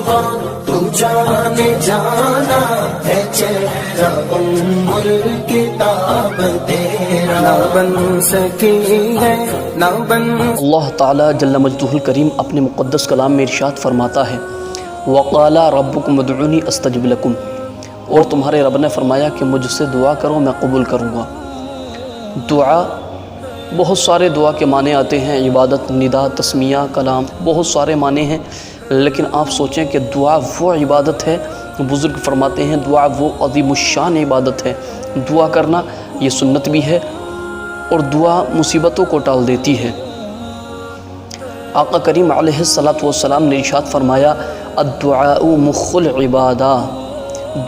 मुस्तफा तू जाने जाना है चेहरा उम्मुल किताब तेरा ना बन सकी है ना बन। अल्लाह ताला जल्ल मजदुहुल करीम अपने मुक़द्दस कलाम में इरशाद फरमाता है वक़ाला रब्बुकुम उदऊनी अस्तजिब लकुम, और तुम्हारे रब ने फरमाया कि मुझसे दुआ करो मैं कबूल करूँगा। दुआ बहुत सारे दुआ के माने आते हैं, इबादत, निदा, तस्मिया, कलाम, बहुत सारे माने हैं। लेकिन आप सोचें कि दुआ वो इबादत है, बुज़ुर्ग फरमाते हैं दुआ वो अजीमुशान इबादत है। दुआ करना ये सुन्नत भी है और दुआ मुसीबतों को टाल देती है। आका करीम अलैहिस्सलातु वस्सलाम ने इरशाद फरमाया अद्दुआउ मुख्खुल इबादा,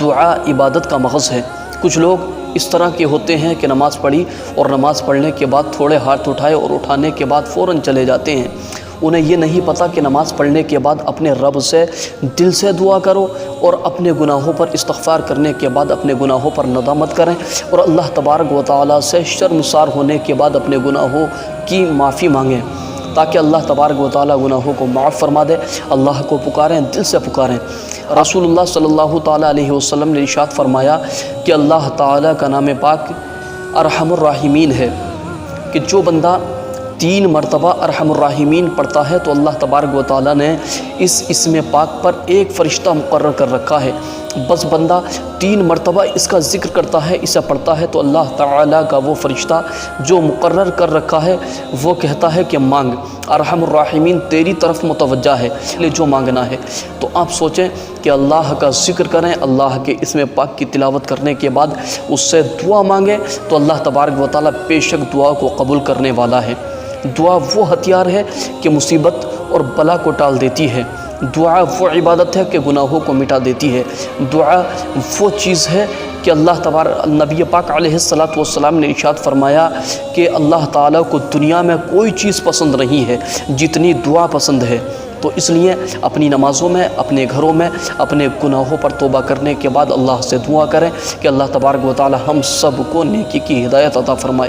दुआ इबादत का मग़ज़ है। कुछ लोग इस तरह के होते हैं कि नमाज़ पढ़ी और नमाज़ पढ़ने के बाद थोड़े हाथ उठाए और उठाने के बाद फ़ौरन चले जाते हैं। उन्हें ये नहीं पता कि नमाज़ पढ़ने के बाद अपने रब से दिल से दुआ करो और अपने गुनाहों पर इस्तिग़फ़ार करने के बाद अपने गुनाहों पर नदामत करें और अल्लाह तबारक व तआला से शर्मसार होने के बाद अपने गुनाहों की माफ़ी मांगें ताकि अल्लाह तबारक व तआला गुनाहों को माफ़ फरमा दे। अल्लाह को पुकारें, दिल से पुकारें। रसूलुल्लाह सल्लल्लाहु ताला अलैहि वसल्लम ने इरशाद फरमाया कि अल्लाह ताला का नाम पाक अरहमुर राहिमीन है कि जो बंदा 3 मरतबा अरहमुर राहिमीन पढ़ता है तो अल्लाह तबारक व तआला ने इस इसमें पाक पर एक फ़रिश्ता मुकर्रर कर रखा है। बस बंदा 3 मरतबा इसका ज़िक्र करता है, इसे पढ़ता है तो अल्लाह ताला का वो फ़रिश्ता जो मुकर्रर कर रखा है वो कहता है कि मांग, अरहमुर राहिमीन तेरी तरफ मुतवज्जा है, इसलिए जो मांगना है। तो आप सोचें कि अल्लाह का ज़िक्र करें, अल्लाह के इसमें पाक की तिलावत करने के बाद उससे दुआ मांगें तो अल्लाह तबारक व तआला बेशक दुआ को कबूल करने वाला है। दुआ वो हथियार है कि मुसीबत और बला को टाल देती है। दुआ वो इबादत है कि गुनाहों को मिटा देती है। दुआ वो चीज़ है कि अल्लाह तबारक नबी पाक अलैहिस्सलातु वस्सलाम ने इरशाद फरमाया कि अल्लाह ताला को दुनिया में कोई चीज़ पसंद नहीं है जितनी दुआ पसंद है। तो इसलिए अपनी नमाज़ों में, अपने घरों में, अपने गुनाहों पर तौबा करने के बाद अल्लाह से दुआ करें कि अल्लाह तबारक व तआला हम सब को नेकी की हिदायत अता फरमाए।